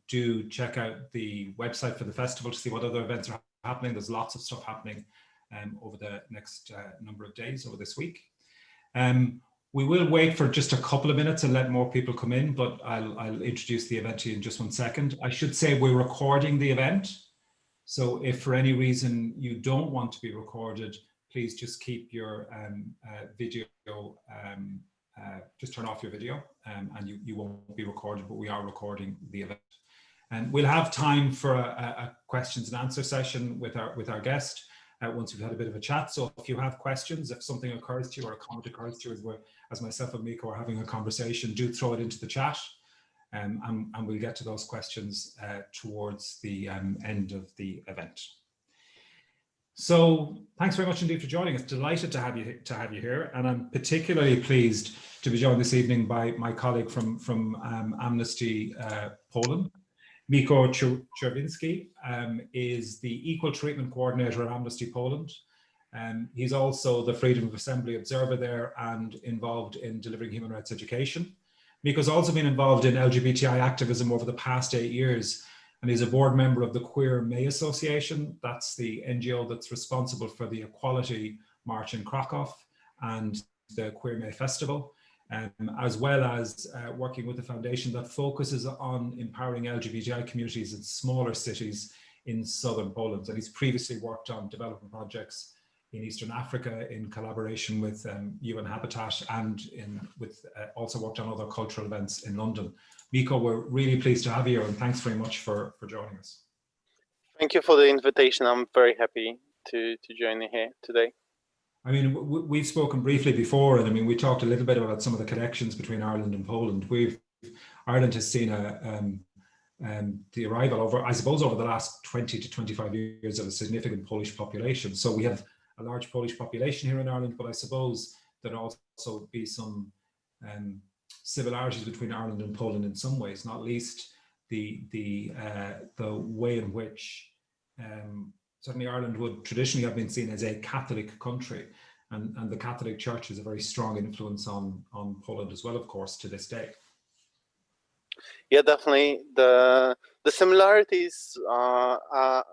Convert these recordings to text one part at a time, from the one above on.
do check out the website for the festival to see what other events are happening. There's lots of stuff happening over the next number of days over this week. We will wait for just a couple of minutes and let more people come in, but I'll introduce the event to you in just one second. I should say we're recording the event. So if for any reason you don't want to be recorded, please just keep your video, just turn off your video and you won't be recorded, but we are recording the event. And we'll have time for a questions and answer session with our guest once we've had a bit of a chat. So if you have questions, if something occurs to you or a comment occurs to you as myself and Miko are having a conversation, do throw it into the chat and we'll get to those questions towards the end of the event. So thanks very much indeed for joining us. Delighted to have you here, and I'm particularly pleased to be joined this evening by my colleague from Amnesty Poland. Miko Czerwinski is the Equal Treatment Coordinator at Amnesty Poland. He's also the Freedom of Assembly Observer there and involved in delivering human rights education. Miko's also been involved in LGBTI activism over the past 8 years, and he's a board member of the Queer May Association. That's the NGO that's responsible for the Equality March in Krakow and the Queer May Festival, as well as working with a foundation that focuses on empowering LGBTI communities in smaller cities in southern Poland. And he's previously worked on development projects in Eastern Africa in collaboration with UN Habitat and also worked on other cultural events in London. Miko, we're really pleased to have you here and thanks very much for joining us. Thank you for the invitation. I'm very happy to join you here today. I mean, we've spoken briefly before, and I mean, we talked a little bit about some of the connections between Ireland and Poland. Ireland has seen the arrival over the last 20 to 25 years of a significant Polish population. So we have a large Polish population here in Ireland, but I suppose there'll also be some similarities between Ireland and Poland in some ways, not least the way in which certainly Ireland would traditionally have been seen as a Catholic country, and the Catholic Church is a very strong influence on Poland as well, of course, to this day. Yeah, definitely. The similarities are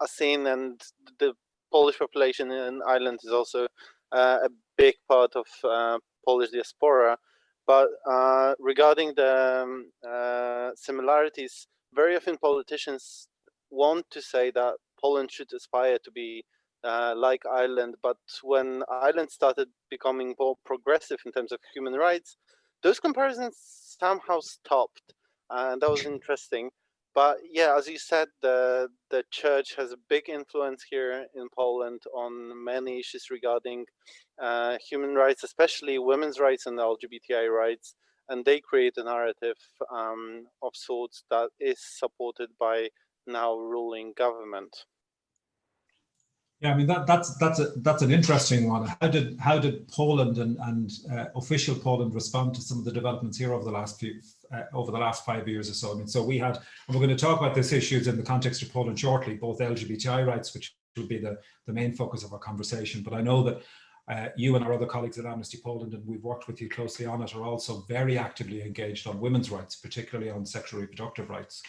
seen, and the Polish population in Ireland is also a big part of Polish diaspora. But regarding the similarities, very often politicians want to say that Poland should aspire to be like Ireland, but when Ireland started becoming more progressive in terms of human rights, those comparisons somehow stopped, and that was interesting. But yeah, as you said, the church has a big influence here in Poland on many issues regarding human rights, especially women's rights and LGBTI rights, and they create a narrative of sorts that is supported by now ruling government. Yeah, I mean that's an interesting one. How did Poland and official Poland respond to some of the developments here over the last 5 years or so? I mean, so we had, and we're going to talk about these issues in the context of Poland shortly, both LGBTI rights, which will be the main focus of our conversation. But I know that you and our other colleagues at Amnesty Poland, and we've worked with you closely on it, are also very actively engaged on women's rights, particularly on sexual reproductive rights.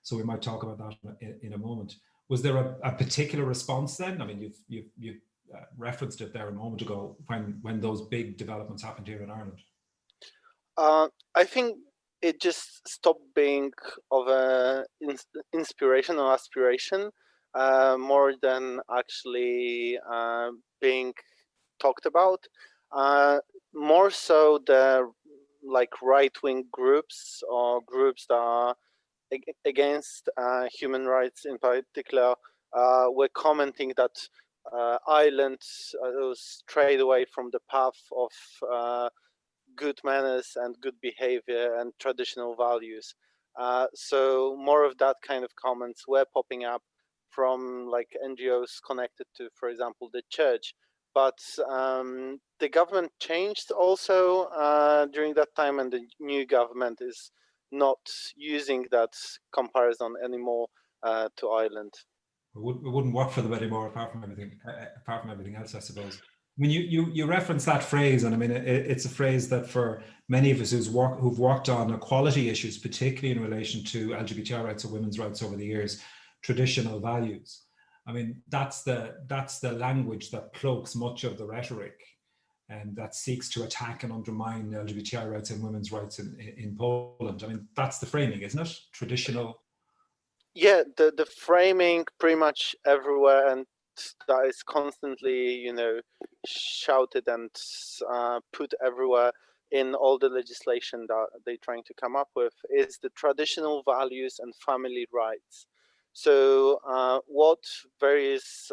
So we might talk about that in a moment. Was there a particular response then? I mean, you've referenced it there a moment ago when those big developments happened here in Ireland. I think it just stopped being of an inspiration or aspiration, more than actually being talked about. More so the right-wing groups or groups that are against human rights in particular were commenting that Ireland strayed away from the path of good manners and good behavior and traditional values. So more of that kind of comments were popping up from NGOs connected to, for example, the church. But the government changed also during that time, and the new government is not using that comparison anymore to Ireland. It wouldn't work for them anymore, apart from everything else, I suppose. I mean, you reference that phrase, and I mean, it's a phrase that for many of us who've worked on equality issues, particularly in relation to LGBTI rights or women's rights over the years, traditional values. I mean, that's the language that cloaks much of the rhetoric, and that seeks to attack and undermine LGBTI rights and women's rights in Poland. I mean, that's the framing, isn't it? Traditional. Yeah, the framing pretty much everywhere, and that is constantly, you know, shouted and put everywhere in all the legislation that they're trying to come up with, is the traditional values and family rights. So what various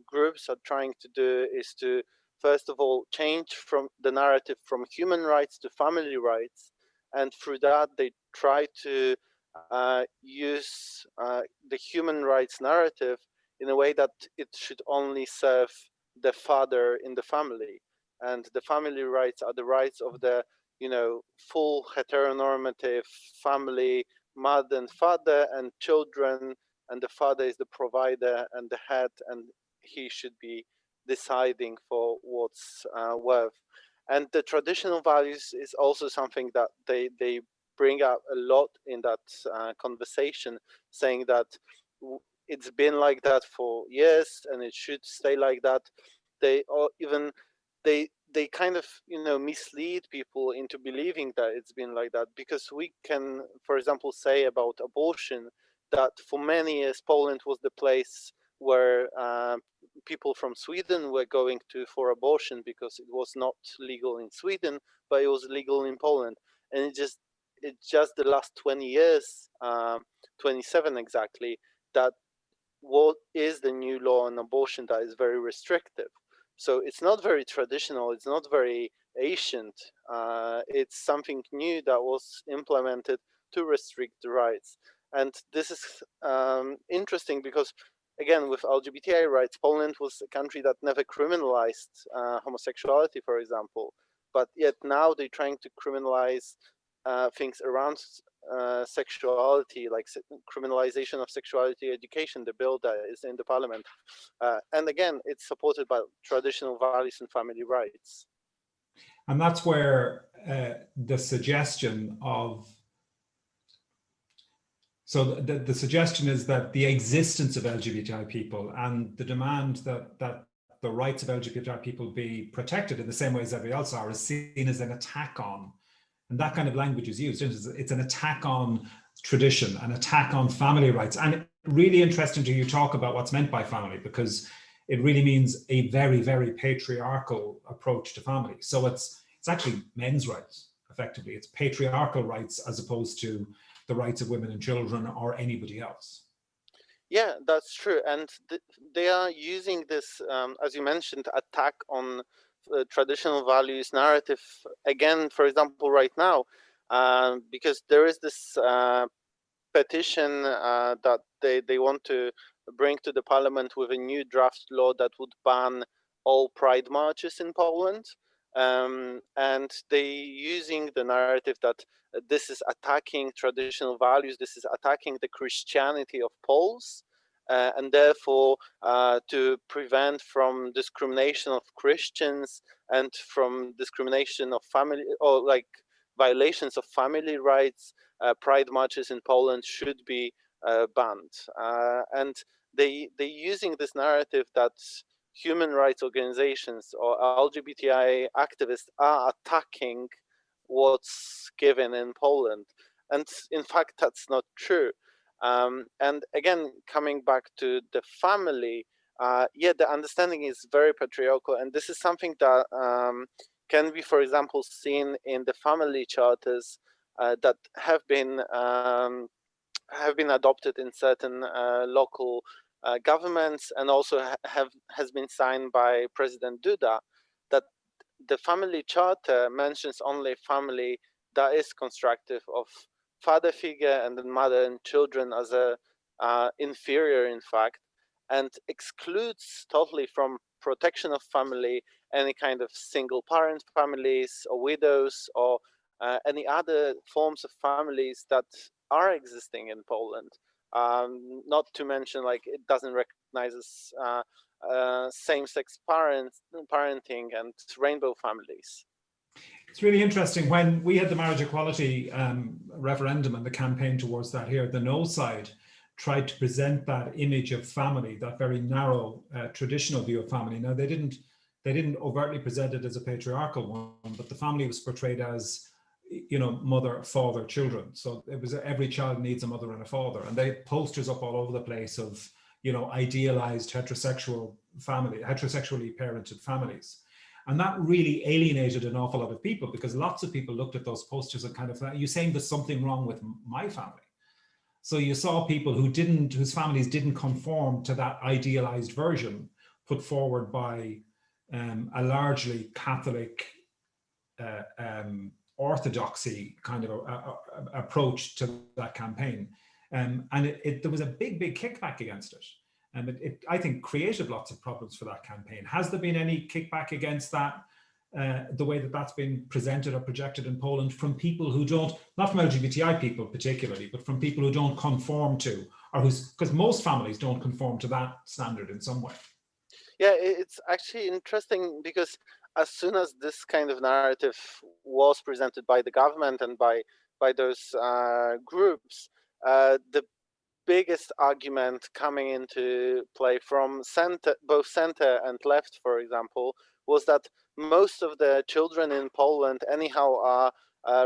groups are trying to do is to, first of all, change from the narrative from human rights to family rights, and through that they try to use the human rights narrative in a way that it should only serve the father in the family, and the family rights are the rights of the, you know, full heteronormative family, mother and father and children, and the father is the provider and the head, and he should be deciding for what's worth. And the traditional values is also something that they bring up a lot in that conversation, saying that it's been like that for years and it should stay like that. They, or even they kind of, you know, mislead people into believing that it's been like that, because we can, for example, say about abortion that for many years Poland was the place where people from Sweden were going to for abortion because it was not legal in Sweden, but it was legal in Poland. And it's just the last 20 years, 27 exactly, that what is the new law on abortion that is very restrictive. So it's not very traditional, it's not very ancient, it's something new that was implemented to restrict the rights. And this is interesting because, again, with LGBTI rights, Poland was a country that never criminalized homosexuality, for example, but yet now they're trying to criminalize things around sexuality, like criminalization of sexuality education, the bill that is in the parliament. And again, it's supported by traditional values and family rights. And that's where the suggestion of, so the suggestion is that the existence of LGBTI people and the demand that the rights of LGBTI people be protected in the same way as everybody else are is seen as an attack on. And that kind of language is used. It's an attack on tradition, an attack on family rights. And really interesting to you talk about what's meant by family, because it really means a very, very patriarchal approach to family. So it's actually men's rights, effectively. It's patriarchal rights as opposed to the rights of women and children or anybody else. Yeah, that's true. And they are using this, as you mentioned, attack on traditional values narrative again, for example, right now, because there is this petition that they want to bring to the parliament with a new draft law that would ban all pride marches in Poland. And they using the narrative that this is attacking traditional values, this is attacking the Christianity of Poles, and therefore to prevent from discrimination of Christians and from discrimination of family, or like violations of family rights, pride marches in Poland should be banned. And they using this narrative that human rights organizations or LGBTI activists are attacking what's given in Poland. And in fact, that's not true. And again, coming back to the family, yeah, the understanding is very patriarchal. And this is something that can be, for example, seen in the family charters that have been adopted in certain local governments, and also has been signed by President Duda, that the family charter mentions only family that is constructive of father figure and then mother and children as a inferior, in fact, and excludes totally from protection of family any kind of single parent families or widows or any other forms of families that are existing in Poland. Not to mention, like, it doesn't recognize same-sex parenting and rainbow families. It's really interesting. When we had the marriage equality referendum and the campaign towards that here, the No side tried to present that image of family, that very narrow traditional view of family. Now they didn't overtly present it as a patriarchal one, but the family was portrayed as, you know, mother, father, children. So it was every child needs a mother and a father, and they had posters up all over the place of, you know, idealized heterosexually parented families. And that really alienated an awful lot of people, because lots of people looked at those posters and kind of, are you saying there's something wrong with my family? So you saw people whose families didn't conform to that idealized version put forward by a largely Catholic orthodoxy kind of approach to that campaign. And there was a big kickback against it. And it, I think, created lots of problems for that campaign. Has there been any kickback against that, the way that that's been presented or projected in Poland from people who don't, not from LGBTI people particularly, but from people who don't conform to, or because most families don't conform to that standard in some way? Yeah, it's actually interesting, because as soon as this kind of narrative was presented by the government and by those groups, the biggest argument coming into play from both center and left, for example, was that most of the children in Poland anyhow are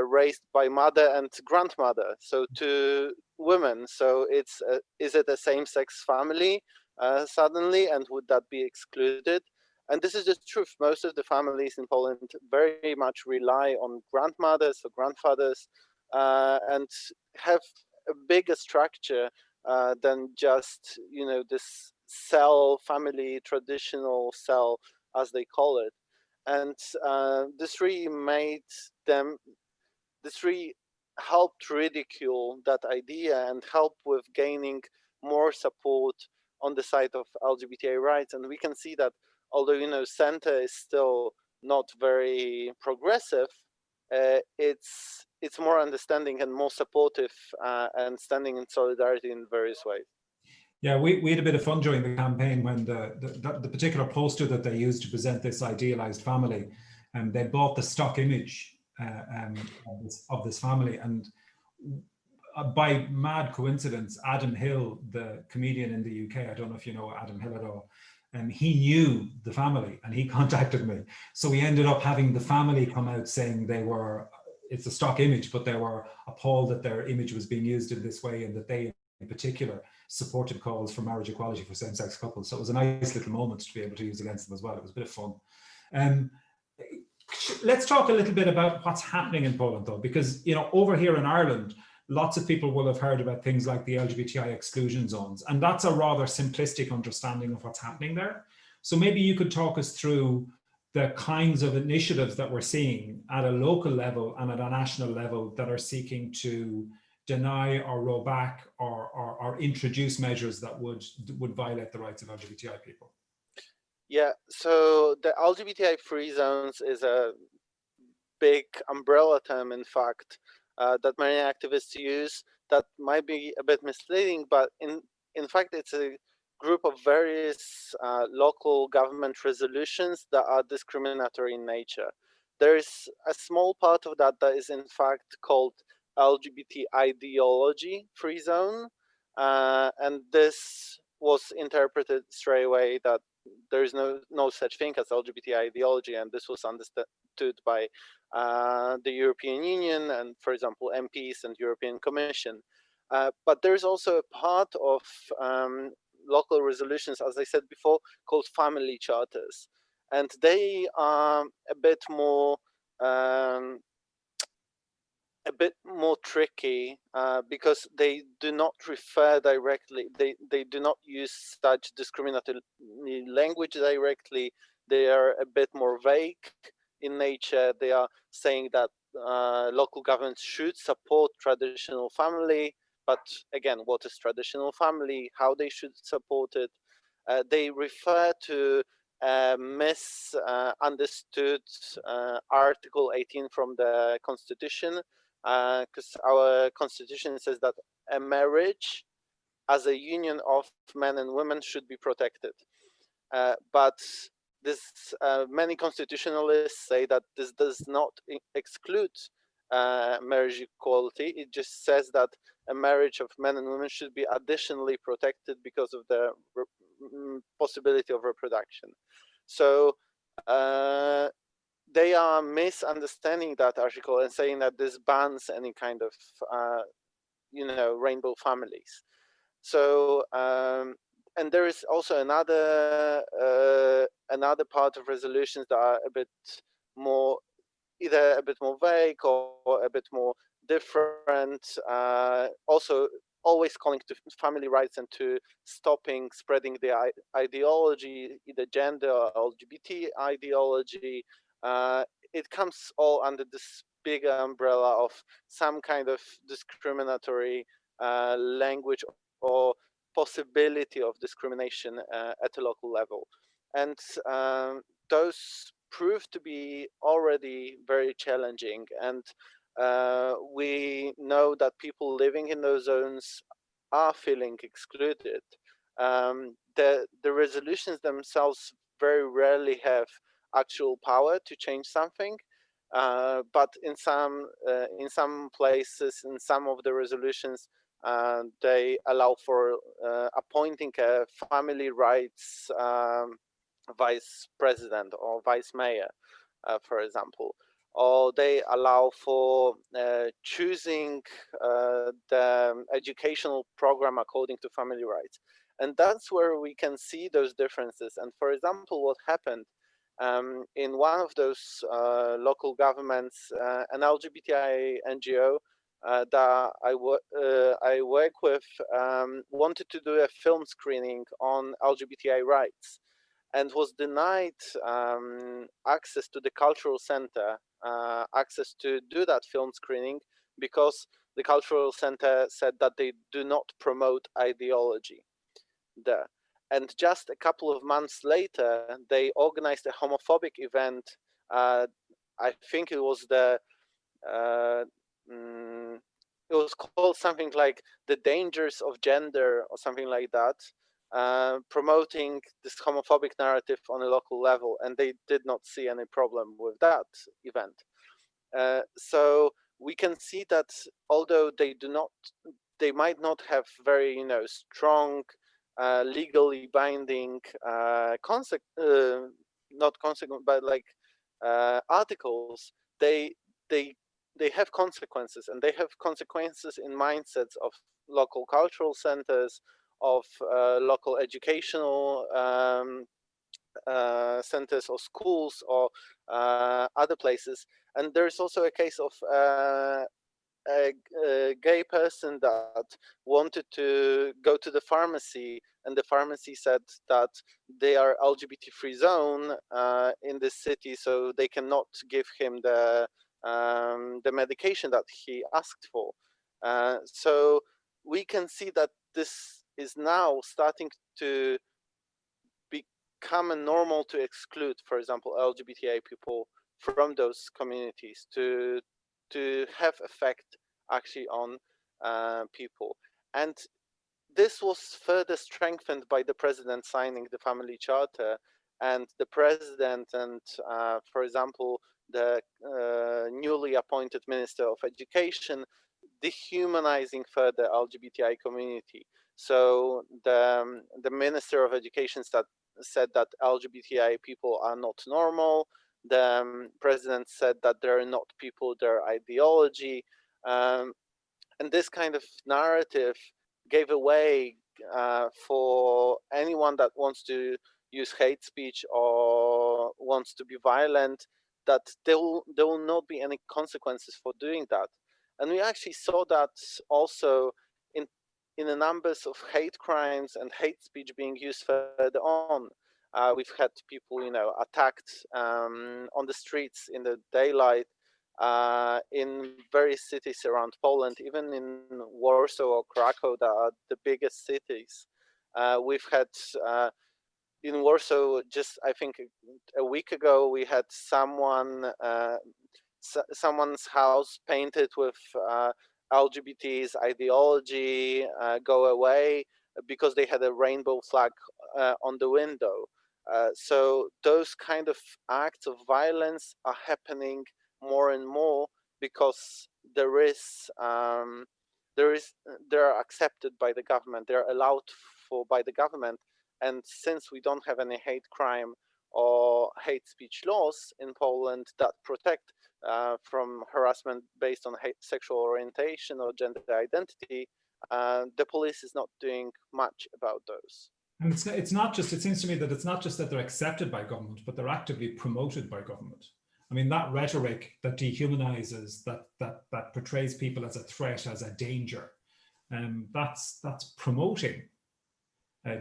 raised by mother and grandmother, so two women. So is it a same-sex family suddenly, and would that be excluded? And this is the truth. Most of the families in Poland very much rely on grandmothers or grandfathers and have a bigger structure than just, you know, this family traditional cell, as they call it. And this really helped ridicule that idea and help with gaining more support on the side of LGBTI rights. And we can see that although, you know, center is still not very progressive, it's more understanding and more supportive and standing in solidarity in various ways. Yeah, we had a bit of fun during the campaign when the particular poster that they used to present this idealized family, and they bought the stock image of this family. And by mad coincidence, Adam Hill, the comedian in the UK, I don't know if you know Adam Hill at all, he knew the family and he contacted me. So we ended up having the family come out saying it's a stock image, but they were appalled that their image was being used in this way, and that they in particular supported calls for marriage equality for same-sex couples. So it was a nice little moment to be able to use against them as well. It was a bit of fun. Let's talk a little bit about what's happening in Poland, though, because, you know, over here in Ireland, lots of people will have heard about things like the LGBTI exclusion zones, and that's a rather simplistic understanding of what's happening there. So maybe you could talk us through the kinds of initiatives that we're seeing at a local level and at a national level that are seeking to deny or roll back or introduce measures that would violate the rights of LGBTI people. Yeah, so the LGBTI free zones is a big umbrella term, in fact, that many activists use that might be a bit misleading, but in fact, it's a group of various local government resolutions that are discriminatory in nature. There is a small part of that that is in fact called LGBT ideology free zone, and this was interpreted straight away that there is no such thing as LGBT ideology, and this was understood by the European Union and, for example, MPs and European Commission. But there's also a part of local resolutions, as I said before, called family charters, and they are a bit more tricky because they do not refer directly, they do not use such discriminatory language directly. They are a bit more vague in nature. They are saying that local governments should support traditional family, but again, what is traditional family, how they should support it. They refer to misunderstood Article 18 from the Constitution, because our Constitution says that a marriage as a union of men and women should be protected. But this many constitutionalists say that this does not exclude marriage equality. It just says that a marriage of men and women should be additionally protected because of the possibility of reproduction. So they are misunderstanding that article and saying that this bans any kind of rainbow families. So and there is also another part of resolutions that are a bit more, either a bit more vague or a bit more different. Also, always calling to family rights and to stopping spreading the ideology, either gender or LGBT ideology. It comes all under this bigger umbrella of some kind of discriminatory language or possibility of discrimination at a local level. And those prove to be already very challenging. And we know that people living in those zones are feeling excluded. The resolutions themselves very rarely have actual power to change something, but in some places, in some of the resolutions, they allow for appointing a family rights vice president or vice mayor, for example, or they allow for choosing the educational program according to family rights. And that's where we can see those differences. And for example, what happened in one of those local governments, an LGBTI NGO that I work with wanted to do a film screening on LGBTI rights and was denied access to the cultural center, access to do that film screening because the cultural center said that they do not promote ideology there. And just a couple of months later, they organized a homophobic event. I think it was it was called something like "The Dangers of Gender" or something like that, promoting this homophobic narrative on a local level, and they did not see any problem with that event. So we can see that although they might not have very strong legally binding not consequent, but like articles, they they they have consequences, and they have consequences in mindsets of local cultural centers, of local educational centers or schools or other places. And there's also a case of a gay person that wanted to go to the pharmacy, and the pharmacy said that they are LGBT free zone in this city, so they cannot give him the medication that he asked for. So we can see that this is now starting to become a normal to exclude, for example, LGBTI people from those communities, to have effect actually on people. And this was further strengthened by the president signing the family charter, and the president and, for example, the newly appointed Minister of Education dehumanizing further LGBTI community. So the Minister of Education said that LGBTI people are not normal. The president said that they're not people, their ideology. And this kind of narrative gave away for anyone that wants to use hate speech or wants to be violent, that there will not be any consequences for doing that. And we actually saw that also in the numbers of hate crimes and hate speech being used further on. We've had people, attacked on the streets in the daylight in various cities around Poland, even in Warsaw or Krakow, that are the biggest cities. We've had in Warsaw, just I think a week ago, we had someone's house painted with LGBT's ideology go away because they had a rainbow flag on the window. So those kind of acts of violence are happening more and more because they're accepted by the government, they're allowed for by the government. And since we don't have any hate crime or hate speech laws in Poland that protect from harassment based on sexual orientation or gender identity, the police is not doing much about those. And it's not just, it seems to me that it's not just that they're accepted by government, but they're actively promoted by government. I mean, that rhetoric that dehumanizes, that portrays people as a threat, as a danger, that's promoting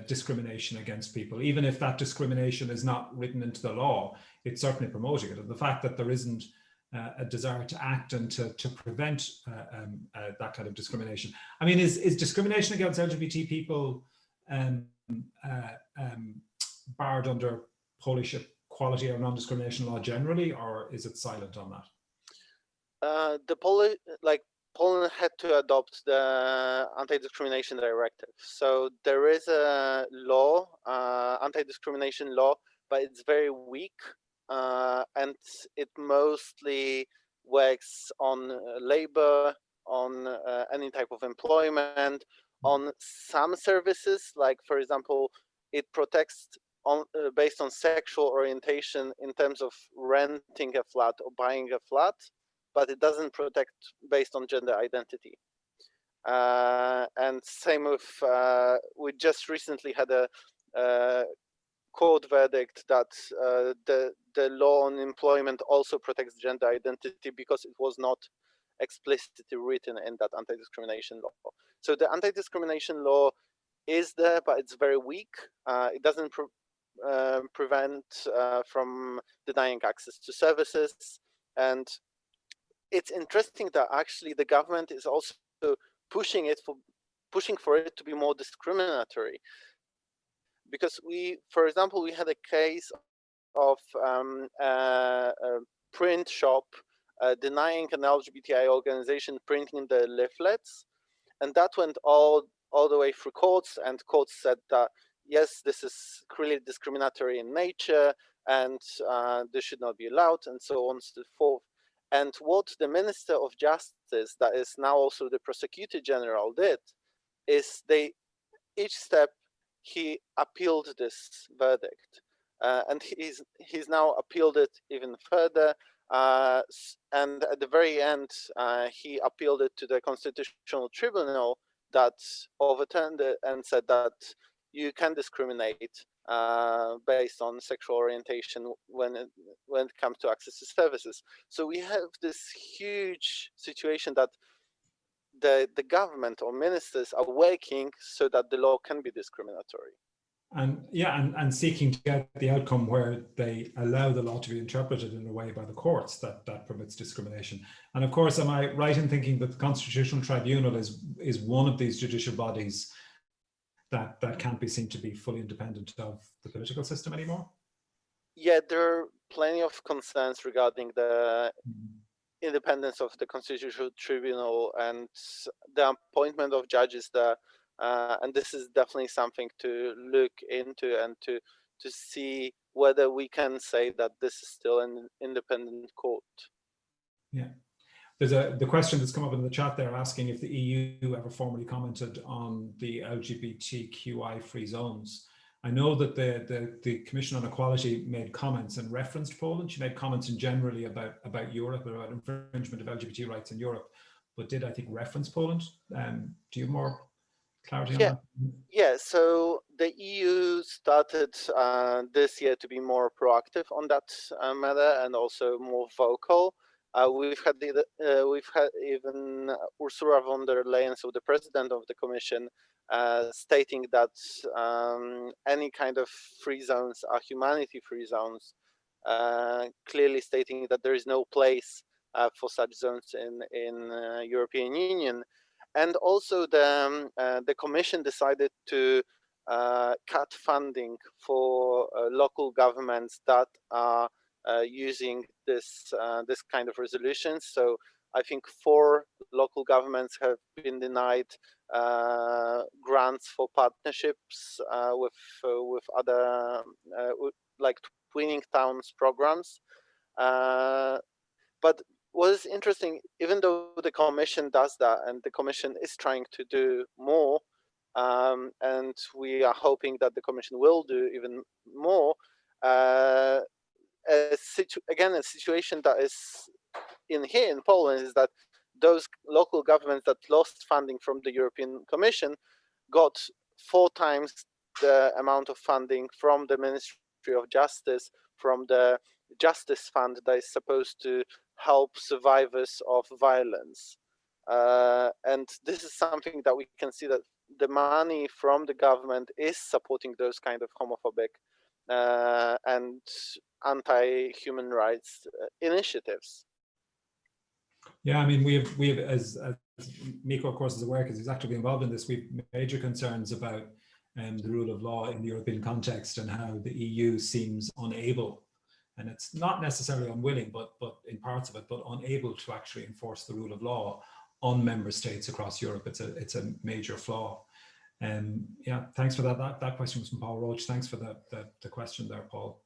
discrimination against people. Even if that discrimination is not written into the law, it's certainly promoting it. And the fact that there isn't a desire to act and to prevent that kind of discrimination. I mean, is discrimination against LGBT people barred under Polish equality or non-discrimination law generally, or is it silent on that? Poland had to adopt the anti-discrimination directive. So there is a law, anti-discrimination law, but it's very weak, and it mostly works on labor, on any type of employment, on some services, like, for example, it protects based on sexual orientation in terms of renting a flat or buying a flat, but it doesn't protect based on gender identity. And same with, we just recently had a court verdict that the law on employment also protects gender identity because it was not explicitly written in that anti-discrimination law. So the anti-discrimination law is there, but it's very weak. It doesn't prevent from denying access to services. And it's interesting that actually the government is also pushing for it to be more discriminatory. Because for example, we had a case of a print shop denying an LGBTI organization printing the leaflets, and that went all the way through courts, and courts said that yes, this is clearly discriminatory in nature, and this should not be allowed, and so on and so forth. And what the Minister of Justice, that is now also the Prosecutor General, did is each step he appealed this verdict, and he's now appealed it even further. And at the very end, he appealed it to the Constitutional Tribunal that overturned it and said that you can discriminate based on sexual orientation when it comes to access to services. So we have this huge situation that the government or ministers are working so that the law can be discriminatory. And yeah, and seeking to get the outcome where they allow the law to be interpreted in a way by the courts that permits discrimination. And of course, am I right in thinking that the Constitutional Tribunal is one of these judicial bodies that can't be seen to be fully independent of the political system anymore? Yeah, there are plenty of concerns regarding the independence of the Constitutional Tribunal and the appointment of judges there. And this is definitely something to look into and to see whether we can say that this is still an independent court. Yeah. There's the question that's come up in the chat there asking if the EU ever formally commented on the LGBTQI free zones. I know that the Commission on Equality made comments and referenced Poland. She made comments in generally about Europe, about infringement of LGBT rights in Europe, but did, I think, reference Poland. Do you have more clarity on that? Yeah, so the EU started this year to be more proactive on that matter and also more vocal. We've had even Ursula von der Leyen, so the president of the Commission, stating that any kind of free zones are humanity-free zones, clearly stating that there is no place for such zones in European Union. And also the Commission decided to cut funding for local governments that are using this kind of resolutions. So I think 4 local governments have been denied grants for partnerships with other like twinning towns programs. But what is interesting, even though the Commission does that, and the Commission is trying to do more, and we are hoping that the Commission will do even more, again, a situation that is here in Poland is that those local governments that lost funding from the European Commission got 4 times the amount of funding from the Ministry of Justice, from the Justice Fund that is supposed to help survivors of violence. And this is something that we can see, that the money from the government is supporting those kind of homophobic and anti-human rights initiatives. Yeah, I mean, we have as Miko, of course, is aware because he's actively involved in this. We have major concerns about the rule of law in the European context and how the EU seems unable, and it's not necessarily unwilling, but in parts of it, but unable to actually enforce the rule of law on member states across Europe. It's a major flaw. Yeah, thanks for that. That question was from Paul Roach. Thanks for the question there, Paul.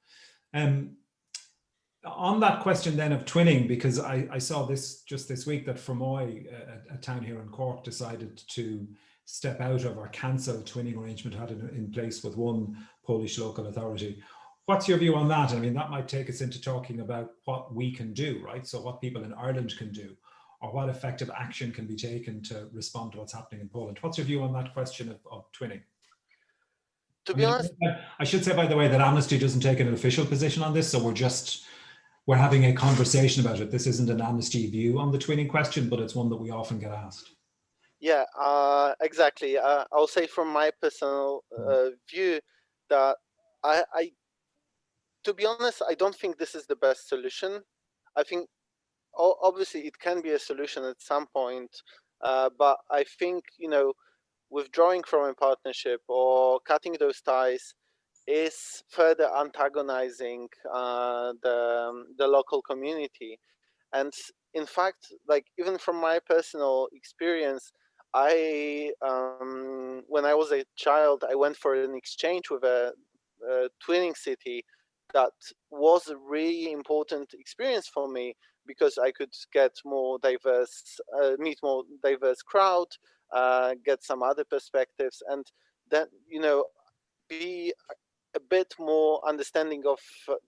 On that question then of twinning, because I saw this just this week that Fermoy, a town here in Cork, decided to step out of or cancel twinning arrangement had in place with one Polish local authority. What's your view on that? I mean, that might take us into talking about what we can do, right? So what people in Ireland can do, or what effective action can be taken to respond to what's happening in Poland. What's your view on that question of twinning? To be honest, I should say, by the way, that Amnesty doesn't take an official position on this, so we're having a conversation about it. This isn't an Amnesty view on the twinning question, but it's one that we often get asked. Yeah, exactly. I'll say from my personal view that to be honest, I don't think this is the best solution. I think obviously it can be a solution at some point, but I think, withdrawing from a partnership or cutting those ties is further antagonizing the local community. And in fact, like, even from my personal experience, when I was a child, I went for an exchange with a twinning city. That was a really important experience for me because I could get more diverse, meet more diverse crowd, get some other perspectives, and then, be a bit more understanding of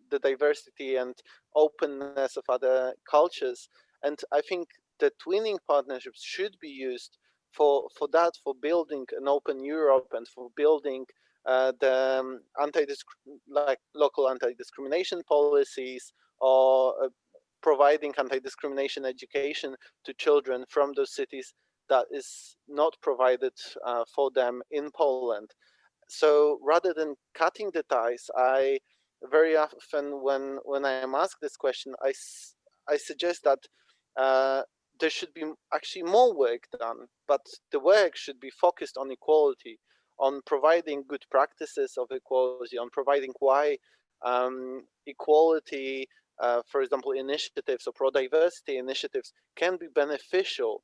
the diversity and openness of other cultures. And I think the twinning partnerships should be used for that, for building an open Europe and for building the local anti-discrimination policies, or providing anti-discrimination education to children from those cities that is not provided for them in Poland. So rather than cutting the ties, I very often, when I am asked this question, I suggest that there should be actually more work done, but the work should be focused on equality, on providing good practices of equality, on providing why equality, for example, initiatives or pro-diversity initiatives can be beneficial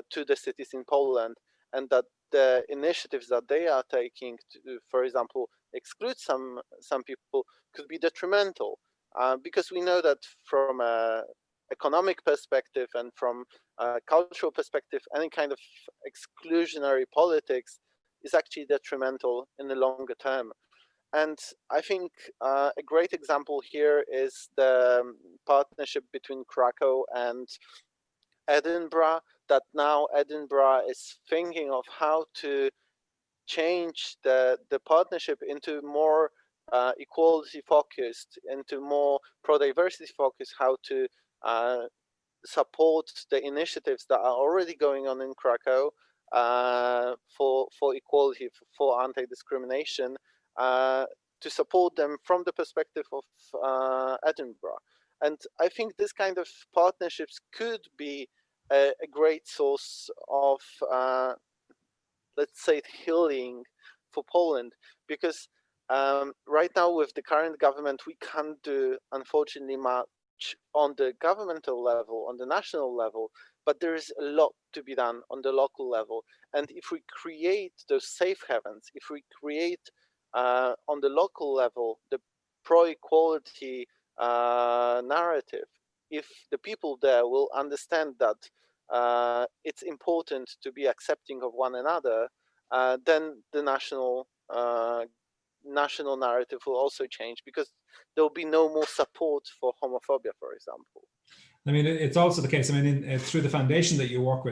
to the cities in Poland, and that the initiatives that they are taking to, for example, exclude some people could be detrimental, because we know that from a economic perspective and from a cultural perspective, any kind of exclusionary politics is actually detrimental in the longer term. And I think a great example here is the partnership between Krakow and Edinburgh, that now Edinburgh is thinking of how to change the partnership into more equality focused, into more pro-diversity focused, how to support the initiatives that are already going on in Krakow for equality, for anti-discrimination, to support them from the perspective of Edinburgh. And I think this kind of partnerships could be a great source of, let's say, healing for Poland, because right now with the current government, we can't do, unfortunately, much on the governmental level, on the national level, but there is a lot to be done on the local level. And if we create those safe havens, if we create on the local level the pro-equality narrative, if the people there will understand that it's important to be accepting of one another, then the national narrative will also change, because there will be no more support for homophobia, for example. I mean, it's also the case. I mean, through the foundation that you work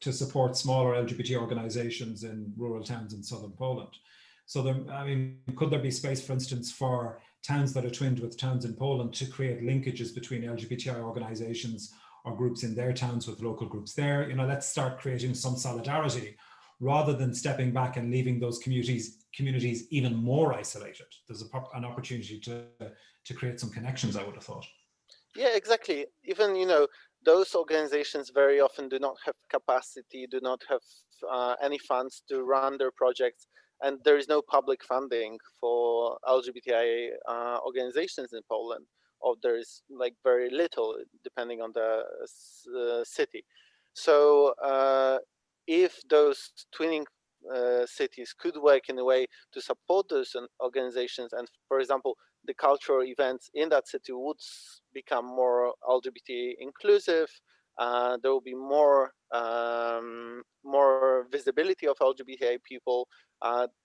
to support smaller LGBT organizations in rural towns in southern Poland. So, I mean, could there be space, for instance, for towns that are twinned with towns in Poland to create linkages between LGBTI organizations or groups in their towns with local groups there? You know, let's start creating some solidarity rather than stepping back and leaving those communities even more isolated. There's an opportunity to create some connections, I would have thought. Yeah, exactly. Even, those organizations very often do not have capacity, do not have any funds to run their projects, and there is no public funding for LGBTI organizations in Poland, or there is like very little, depending on the city. So if those twinning cities could work in a way to support those organizations, and for example, the cultural events in that city would become more LGBT inclusive, there will be more visibility of LGBTI people,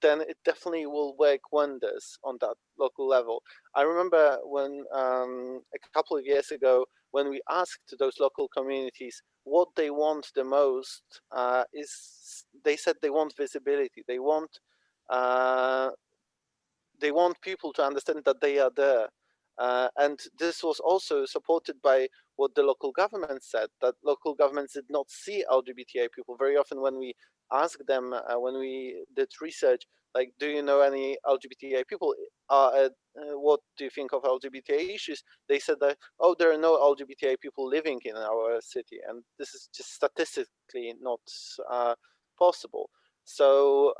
then it definitely will work wonders on that local level. I remember when a couple of years ago, when we asked those local communities what they want the most, is they said they want visibility. They want people to understand that they are there. And this was also supported by what the local government said, that local governments did not see LGBTI people. Very often when we asked them, when we did research, like, do you know any LGBTI people? What do you think of LGBTI issues? They said that, oh, there are no LGBTI people living in our city. And this is just statistically not possible. So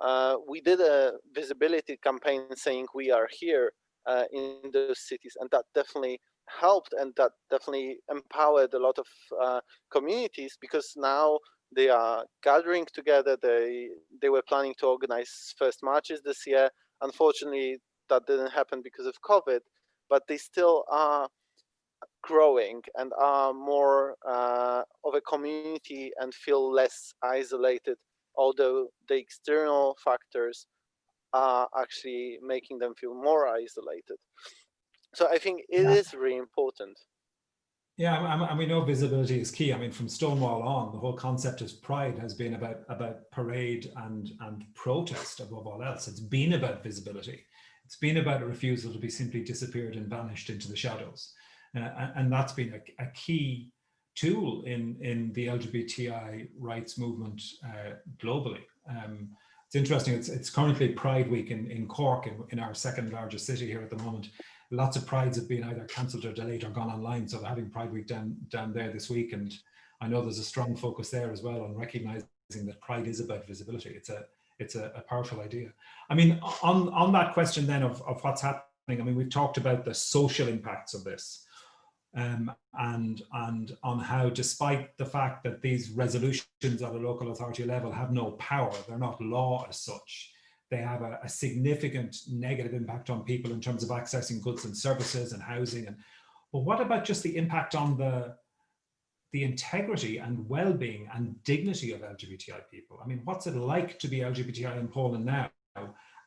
we did a visibility campaign saying we are here in those cities, and that definitely helped, and that definitely empowered a lot of communities, because now they are gathering together. They were planning to organize first marches this year. Unfortunately, that didn't happen because of COVID, but they still are growing and are more of a community and feel less isolated, although the external factors are actually making them feel more isolated. So I think it is really important. Yeah, and we know visibility is key. I mean, from Stonewall on, the whole concept of pride has been about parade and protest above all else. It's been about visibility. It's been about a refusal to be simply disappeared and vanished into the shadows. And that's been a key tool in the LGBTI rights movement globally. It's interesting, it's currently Pride Week in Cork, in our second largest city here at the moment. Lots of prides have been either cancelled or delayed or gone online. So they're having Pride Week down there this week. And I know there's a strong focus there as well on recognizing that pride is about visibility. It's a powerful idea. I mean, on that question then of what's happening, I mean, we've talked about the social impacts of this. And on how, despite the fact that these resolutions at a local authority level have no power, they're not law as such, they have a significant negative impact on people in terms of accessing goods and services and housing. But what about just the impact on the integrity and well-being and dignity of LGBTI people? I mean, what's it like to be LGBTI in Poland now,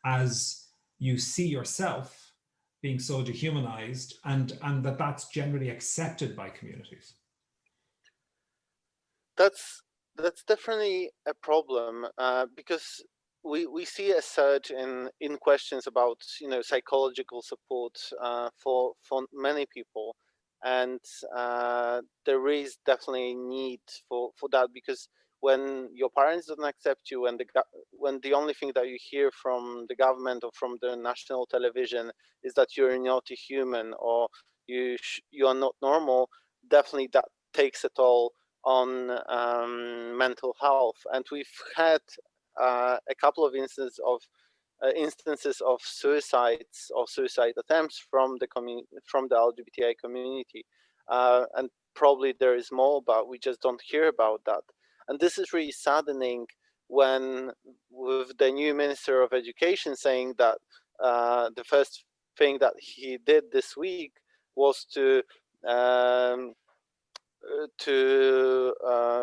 as you see yourself being so dehumanized, and that's generally accepted by communities? That's definitely a problem, because we see a surge in questions about psychological support for many people, and there is definitely need for that, because when your parents don't accept you, and when the only thing that you hear from the government or from the national television is that you're not a human, or you are not normal, definitely that takes a toll on mental health. And we've had a couple of instances of suicides or suicide attempts from the LGBTI community. and probably there is more, but we just don't hear about that. And this is really saddening when, with the new Minister of Education saying that the first thing that he did this week was to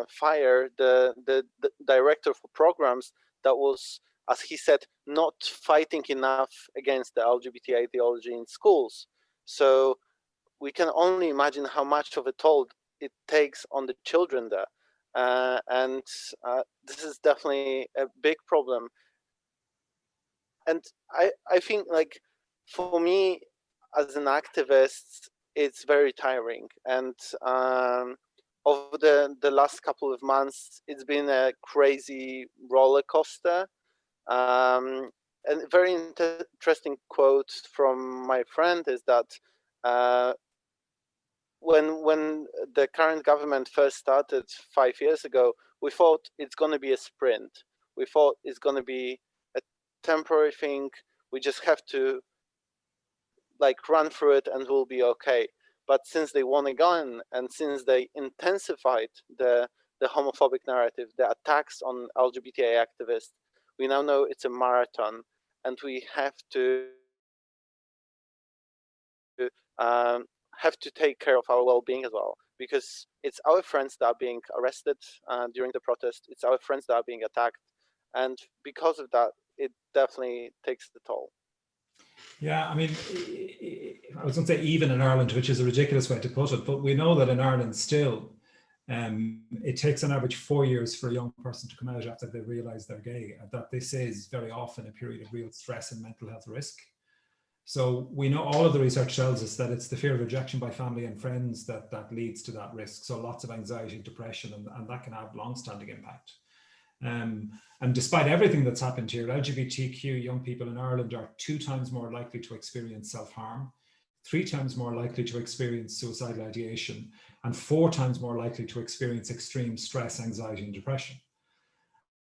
fire the director for programs that was, as he said, not fighting enough against the LGBT ideology in schools. So we can only imagine how much of a toll it takes on the children there. And this is definitely a big problem. And I think, like, for me as an activist, it's very tiring. And over the last couple of months, it's been a crazy roller coaster. And a very interesting quote from my friend is that when the current government first started 5 years ago, we thought it's going to be a sprint. We thought it's going to be a temporary thing. We just have to like run through it and we'll be okay. But since they won again, and since they intensified the homophobic narrative, the attacks on LGBTI activists, we now know it's a marathon, and we have to take care of our well-being as well, because it's our friends that are being arrested during the protest. It's our friends that are being attacked, and because of that, it definitely takes the toll. Yeah, I mean, I was going to say even in Ireland, which is a ridiculous way to put it, but we know that in Ireland still, it takes on average 4 years for a young person to come out after they realise they're gay, and that this is very often a period of real stress and mental health risk. So we know, all of the research tells us that it's the fear of rejection by family and friends that leads to that risk. So lots of anxiety, depression, and that can have long-standing impact. And despite everything that's happened here, LGBTQ young people in Ireland are 2 times more likely to experience self-harm, 3 times more likely to experience suicidal ideation, and 4 times more likely to experience extreme stress, anxiety, and depression.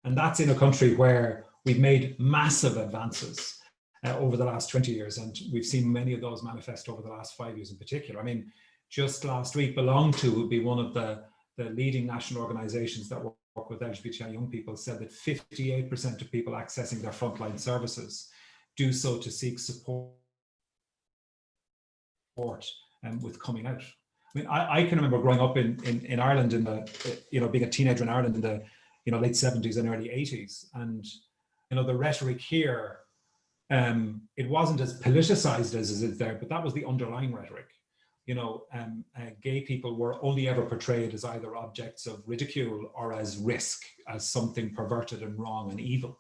And that's in a country where we've made massive advances over the last 20 years, and we've seen many of those manifest over the last 5 years in particular. I mean, just last week, Belong To would be one of the leading national organizations that work with LGBTI young people, said that 58% of people accessing their frontline services do so to seek support with coming out. I mean, I can remember growing up in Ireland in the, being a teenager in Ireland in the, late 70s and early 80s. And, the rhetoric here, it wasn't as politicized as it is there, but that was the underlying rhetoric. Gay people were only ever portrayed as either objects of ridicule or as risk, as something perverted and wrong and evil.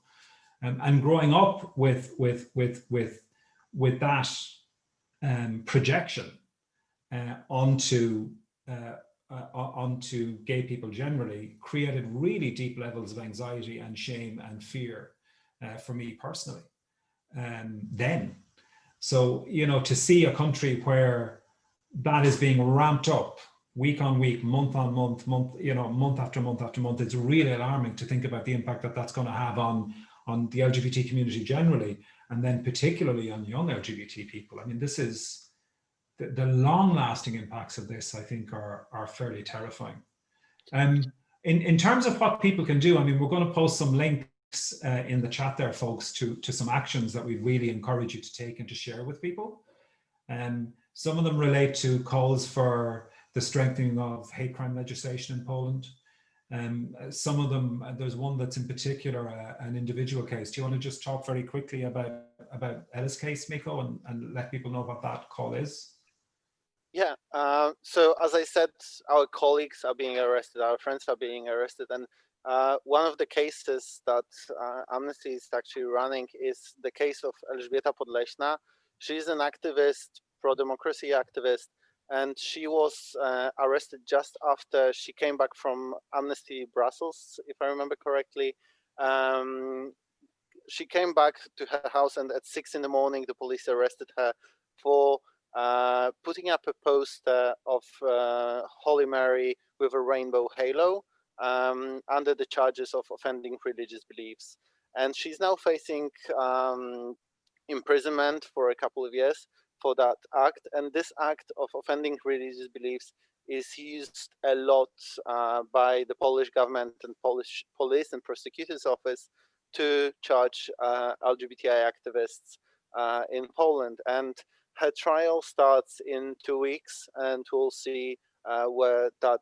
And growing up with that projection onto gay people generally created really deep levels of anxiety and shame and fear for me personally. Then, so to see a country where that is being ramped up week on week, month on month, month after month after month, it's really alarming to think about the impact that that's going to have on the LGBT community generally, and then particularly on young LGBT people. I mean, this is the long-lasting impacts of this, I think, are fairly terrifying. In terms of what people can do, I mean, we're going to post some links in the chat there, folks, to some actions that we really encourage you to take and to share with people. Some of them relate to calls for the strengthening of hate crime legislation in Poland. Some of them, there's one that's in particular an individual case. Do you want to just talk very quickly about Ella's case, Miko, and let people know what that call is? Yeah, so as I said, our colleagues are being arrested, our friends are being arrested, and one of the cases that Amnesty is actually running is the case of Elżbieta Podleśna. She's an activist, pro-democracy activist, and she was arrested just after she came back from Amnesty Brussels, if I remember correctly. She came back to her house, and at 6 in the morning, the police arrested her for putting up a poster of Holy Mary with a rainbow halo under the charges of offending religious beliefs. And she's now facing imprisonment for a couple of years. for that act. And this act of offending religious beliefs is used a lot by the Polish government and Polish police and prosecutor's office to charge LGBTI activists in Poland. And her trial starts in 2 weeks, and we'll see where that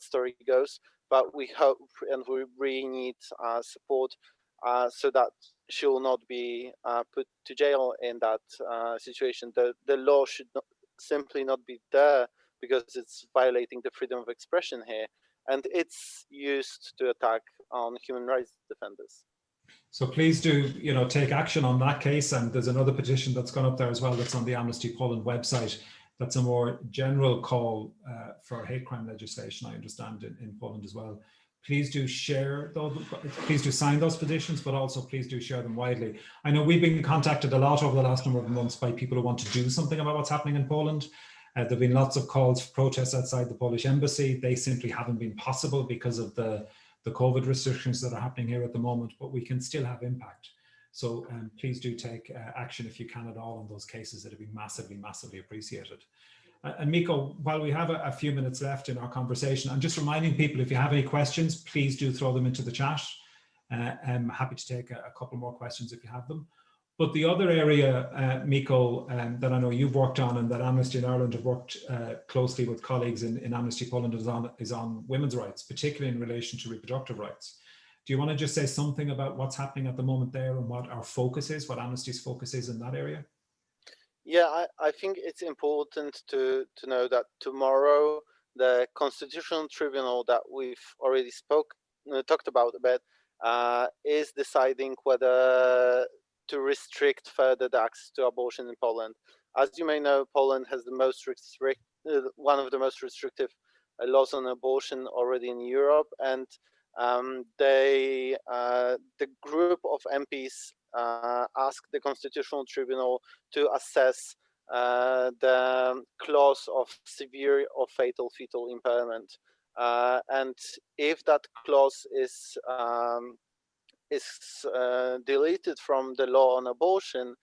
story goes. But we hope and we really need support so that she will not be put to jail in that situation. The law should simply not be there because it's violating the freedom of expression here, and it's used to attack on human rights defenders. So please do, take action on that case. And there's another petition that's gone up there as well that's on the Amnesty Poland website. That's a more general call for hate crime legislation, I understand, in Poland as well. Please do share those, please do sign those petitions, but also please do share them widely. I know we've been contacted a lot over the last number of months by people who want to do something about what's happening in Poland. There have been lots of calls for protests outside the Polish embassy. They simply haven't been possible because of the COVID restrictions that are happening here at the moment, but we can still have impact. So please do take action if you can at all on those cases. It'd be massively, massively appreciated. And Miko, while we have a few minutes left in our conversation, I'm just reminding people, if you have any questions, please do throw them into the chat. I'm happy to take a couple more questions if you have them. But the other area, Miko, that I know you've worked on and that Amnesty in Ireland have worked closely with colleagues in Amnesty Poland is on women's rights, particularly in relation to reproductive rights. Do you want to just say something about what's happening at the moment there and what our focus is, what Amnesty's focus is in that area? Yeah, I think it's important to know that tomorrow the Constitutional Tribunal that we've already talked about a bit is deciding whether to restrict further the access to abortion in Poland. As you may know, Poland has one of the most restrictive laws on abortion already in Europe, and the group of MPs asked the Constitutional Tribunal to assess the clause of severe or fatal fetal impairment, and if that clause is deleted from the law on abortion,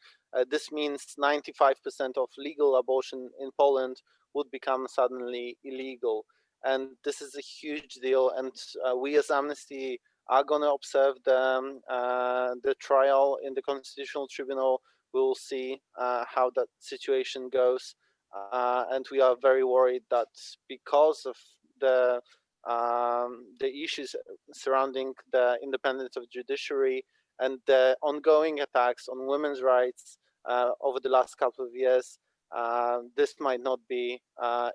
this means 95% of legal abortion in Poland would become suddenly illegal. And this is a huge deal. And we as Amnesty are going to observe the trial in the Constitutional Tribunal. We'll see how that situation goes. And we are very worried that because of the issues surrounding the independence of judiciary and the ongoing attacks on women's rights over the last couple of years, this might not be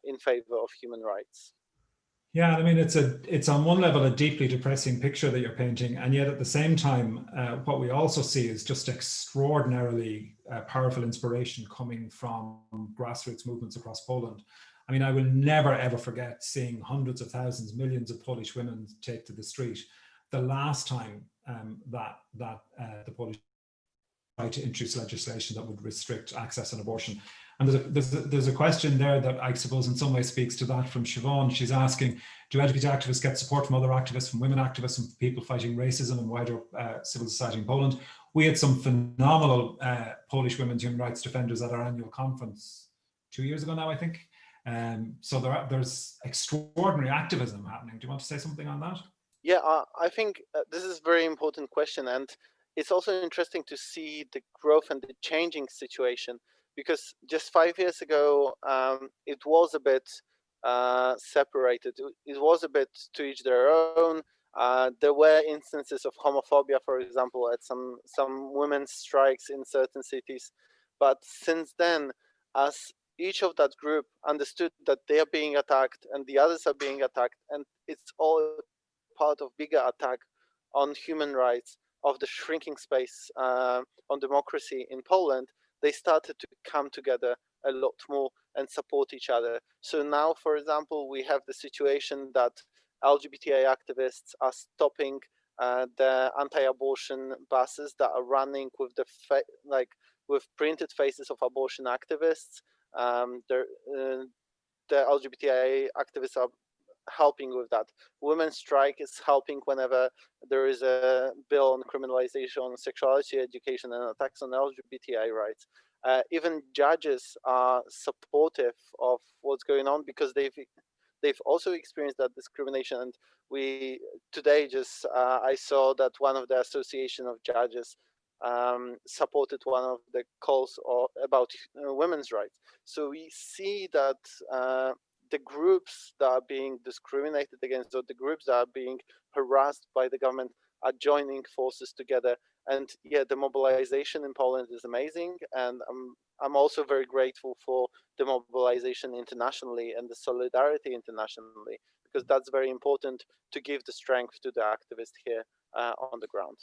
in favor of human rights. Yeah, I mean, it's on one level a deeply depressing picture that you're painting, and yet at the same time, what we also see is just extraordinarily powerful inspiration coming from grassroots movements across Poland. I mean, I will never ever forget seeing hundreds of thousands, millions of Polish women take to the street the last time that the Polish tried to introduce legislation that would restrict access on abortion. And there's a question there that I suppose in some way speaks to that from Siobhan. She's asking, do LGBT activists get support from other activists, from women activists, and people fighting racism and wider civil society in Poland? We had some phenomenal Polish women's human rights defenders at our annual conference 2 years ago now, I think. So there's extraordinary activism happening. Do you want to say something on that? Yeah, I think this is a very important question. And it's also interesting to see the growth and the changing situation, because just 5 years ago, it was a bit separated. It was a bit to each their own. There were instances of homophobia, for example, at some women's strikes in certain cities. But since then, as each of that group understood that they are being attacked and the others are being attacked, and it's all part of bigger attack on human rights, of the shrinking space on democracy in Poland, they started to come together a lot more and support each other. So now, for example, we have the situation that LGBTI activists are stopping the anti-abortion buses that are running with with printed faces of abortion activists. The LGBTI activists are helping with that. Women's Strike is helping whenever there is a bill on criminalization on sexuality education and attacks on LGBTI rights. Even judges are supportive of what's going on because they've also experienced that discrimination. And we today just I saw that one of the association of judges supported one of the calls about women's rights. So we see that the groups that are being discriminated against, or the groups that are being harassed by the government, are joining forces together. And yeah, the mobilization in Poland is amazing, and I'm also very grateful for the mobilization internationally and the solidarity internationally, because that's very important to give the strength to the activists here on the ground.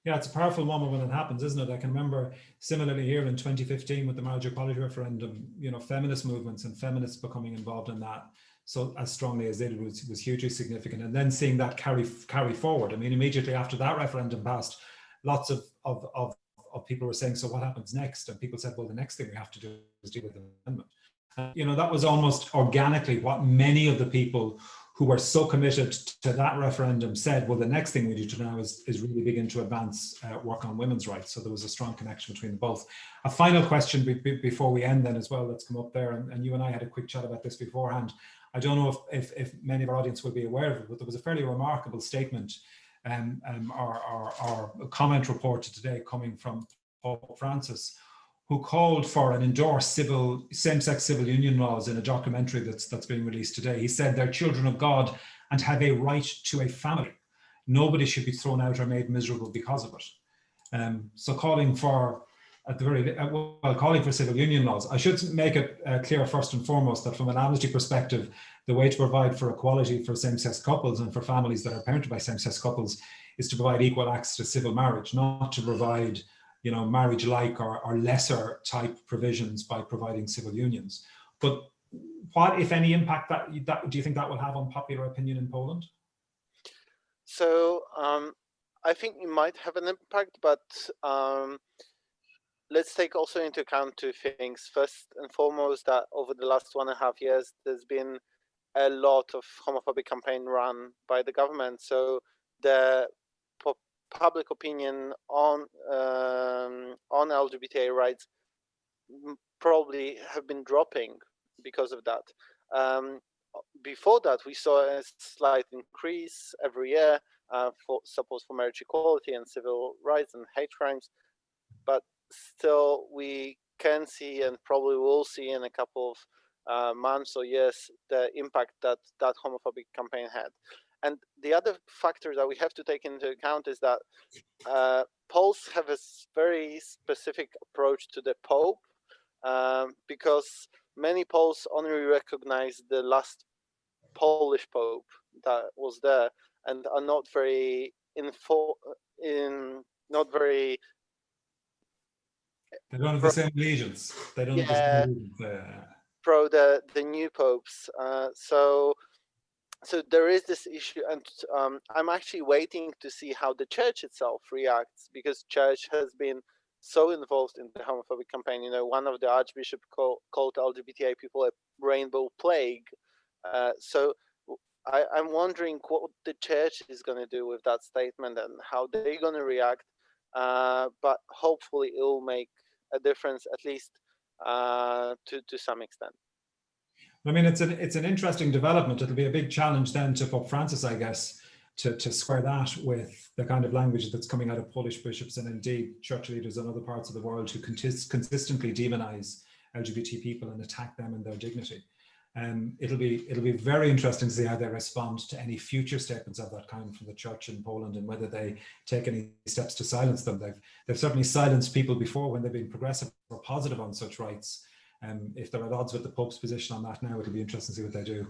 Yeah, it's a powerful moment when it happens, isn't it? I can remember similarly here in 2015 with the marriage equality referendum, you know, feminist movements and feminists becoming involved in that so as strongly as they did was hugely significant. And then seeing that carry forward. I mean, immediately after that referendum passed, lots of people were saying, so what happens next? And people said, well, the next thing we have to do is deal with the amendment. And, you know, that was almost organically what many of the people who were so committed to that referendum said, well, the next thing we need to do now is really begin to advance work on women's rights. So there was a strong connection between both. A final question before we end then as well, let's come up there. And you and I had a quick chat about this beforehand. I don't know if many of our audience will be aware of it, but there was a fairly remarkable statement our comment reported today coming from Pope Francis, who called for and endorsed same-sex civil union laws in a documentary that's being released today. He said they're children of God and have a right to a family. Nobody should be thrown out or made miserable because of it. So calling for, calling for civil union laws. I should make it clear first and foremost that from an Amnesty perspective, the way to provide for equality for same-sex couples and for families that are parented by same-sex couples is to provide equal access to civil marriage, not to provide, you know, marriage-like or lesser type provisions by providing civil unions. But what, if any, impact that do you think that will have on popular opinion in Poland? So I think it might have an impact, but let's take also into account two things. First and foremost, that over the last 1.5 years, there's been a lot of homophobic campaign run by the government. So the public opinion on LGBTI rights probably have been dropping because of that. Before that, we saw a slight increase every year for support for marriage equality and civil rights and hate crimes, but still we can see and probably will see in a couple of months or years the impact that homophobic campaign had. And the other factor that we have to take into account is that Poles have a very specific approach to the Pope, because many Poles only recognize the last Polish Pope that was there and are not very not very. They don't have the same allegiance. They don't have the same allegiance. Pro the new popes. So there is this issue, and I'm actually waiting to see how the church itself reacts, because church has been so involved in the homophobic campaign. You know, one of the archbishops called LGBTI people a rainbow plague. So I'm wondering what the church is going to do with that statement and how they're going to react. But hopefully it will make a difference, at least to some extent. I mean, it's an interesting development. It'll be a big challenge then to Pope Francis, I guess, to square that with the kind of language that's coming out of Polish bishops and indeed church leaders in other parts of the world who consistently demonize LGBT people and attack them and their dignity. It'll be very interesting to see how they respond to any future statements of that kind from the church in Poland, and whether they take any steps to silence them. They've certainly silenced people before when they've been progressive or positive on such rights. If they're at odds with the Pope's position on that now, it'll be interesting to see what they do.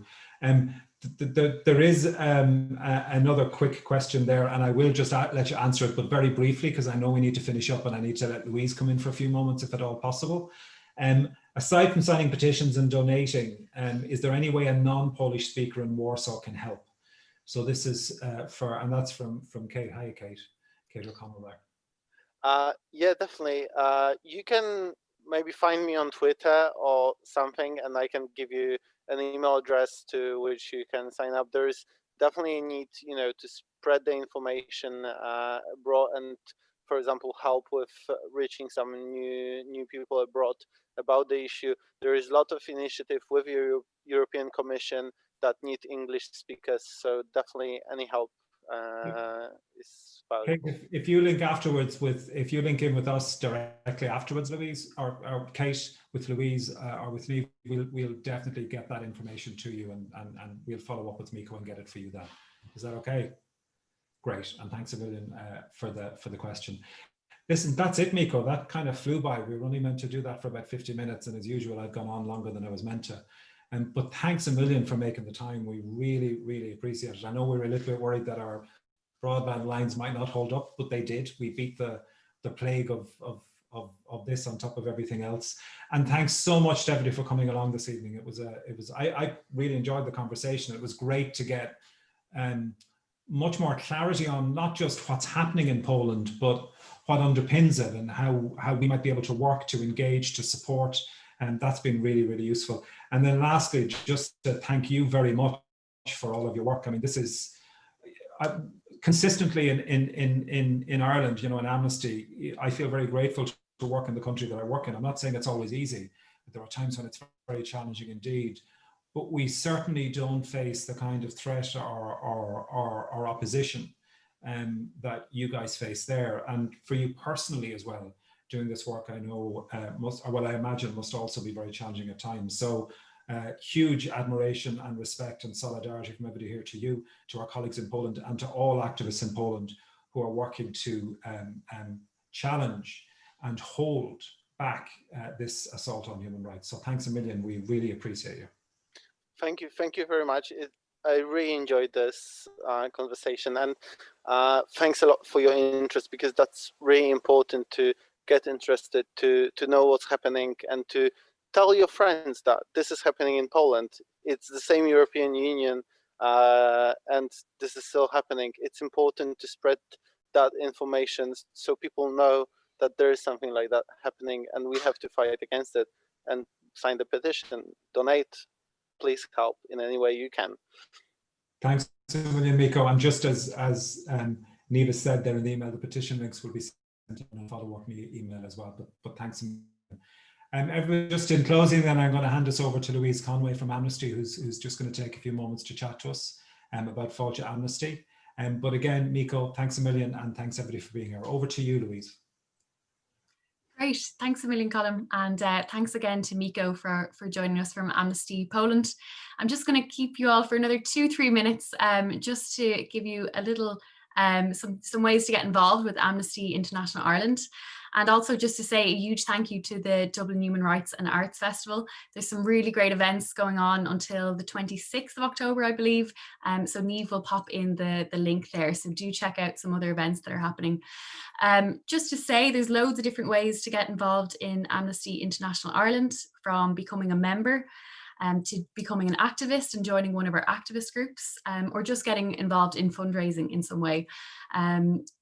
There is another quick question there, and I will just let you answer it, but very briefly, because I know we need to finish up and I need to let Louise come in for a few moments, if at all possible. Aside from signing petitions and donating, is there any way a non-Polish speaker in Warsaw can help? So this is and that's from Kate. Hi, Kate. Kate O'Connell there. Yeah, definitely. You can maybe find me on Twitter or something, and I can give you an email address to which you can sign up. There is definitely a need, you know, to spread the information abroad. And for example, help with reaching some new people abroad about the issue. There is a lot of initiative with your European Commission that need English speakers, so definitely any help is valuable. If you link afterwards if you link in with us directly afterwards, Louise, or Kate with Louise or with me, we'll definitely get that information to you, and we'll follow up with Miko and get it for you then. Is that okay? Great, and thanks a million for the question. Listen, that's it, Miko. That kind of flew by. We were only meant to do that for about 50 minutes, and as usual, I've gone on longer than I was meant to. But thanks a million for making the time. We really, really appreciate it. I know we were a little bit worried that our broadband lines might not hold up, but they did. We beat the plague of this on top of everything else. And thanks so much to everybody for coming along this evening. I really enjoyed the conversation. It was great to get much more clarity on not just what's happening in Poland, but what underpins it and how we might be able to work to engage, to support. And that's been really, really useful. And then lastly, just to thank you very much for all of your work. I mean, this is consistently in Ireland, in Amnesty, I feel very grateful to work in the country that I work in. I'm not saying it's always easy, but there are times when it's very challenging indeed. But we certainly don't face the kind of threat or opposition that you guys face there. And for you personally as well, doing this work, I know I imagine must also be very challenging at times. So huge admiration and respect and solidarity from everybody here to you, to our colleagues in Poland, and to all activists in Poland who are working to challenge and hold back this assault on human rights. So thanks a million. We really appreciate you. Thank you very much. I really enjoyed this conversation, and thanks a lot for your interest, because that's really important to get interested, to know what's happening, and to tell your friends that this is happening in Poland. It's the same European Union, and this is still happening. It's important to spread that information so people know that there is something like that happening, and we have to fight against it and sign the petition, donate. Please help in any way you can. Thanks a million, Miko. And just as Neva said there in the email, the petition links will be sent in a follow-up email as well. But thanks. Everybody, just in closing, then I'm going to hand us over to Louise Conway from Amnesty, who's just going to take a few moments to chat to us about Fáilte Amnesty. But again, Miko, thanks a million, and thanks everybody for being here. Over to you, Louise. Great, thanks a million, Colm, and thanks again to Miko for joining us from Amnesty Poland. I'm just going to keep you all for another 2-3 minutes, just to give you a little some ways to get involved with Amnesty International Ireland. And also just to say a huge thank you to the Dublin Human Rights and Arts Festival. There's some really great events going on until the 26th of October, I believe. So Niamh will pop in the link there. So do check out some other events that are happening. Just to say, there's loads of different ways to get involved in Amnesty International Ireland, from becoming a member to becoming an activist and joining one of our activist groups, or just getting involved in fundraising in some way.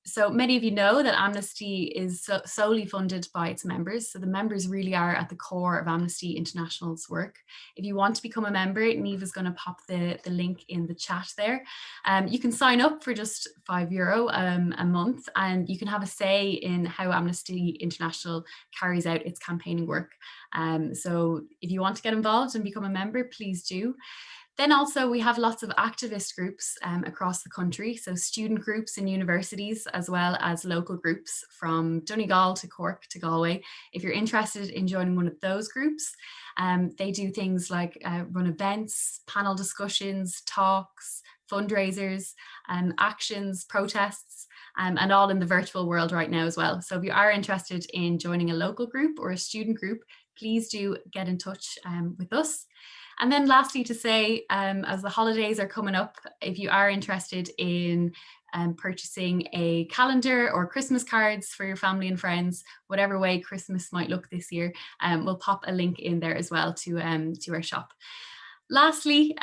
So many of you know that Amnesty is solely funded by its members. So the members really are at the core of Amnesty International's work. If you want to become a member, Niamh is going to pop the link in the chat there. You can sign up for just €5 a month, and you can have a say in how Amnesty International carries out its campaigning work. So if you want to get involved and become a member, please do. Then also we have lots of activist groups across the country, so student groups in universities, as well as local groups from Donegal to Cork to Galway. If you're interested in joining one of those groups, they do things like run events, panel discussions, talks, fundraisers, actions, protests, and all in the virtual world right now as well. So if you are interested in joining a local group or a student group, please do get in touch with us. And then lastly to say, as the holidays are coming up, if you are interested in purchasing a calendar or Christmas cards for your family and friends, whatever way Christmas might look this year, we'll pop a link in there as well to our shop. Lastly,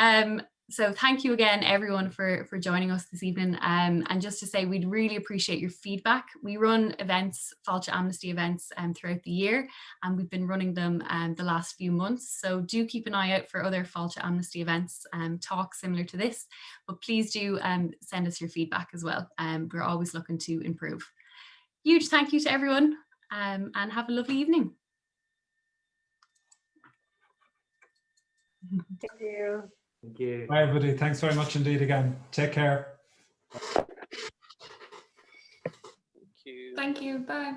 so thank you again, everyone, for joining us this evening. And just to say, we'd really appreciate your feedback. We run events, Fáilte Amnesty events, throughout the year, and we've been running them the last few months. So do keep an eye out for other Fáilte Amnesty events, talks similar to this, but please do send us your feedback as well. We're always looking to improve. huge thank you to everyone, and have a lovely evening. Thank you. Thank you. Bye, everybody. Thanks very much indeed again. Take care. Thank you. Thank you. Bye.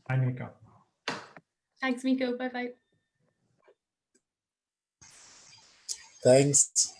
Bye, Miko. Thanks, Miko. Bye bye. Thanks.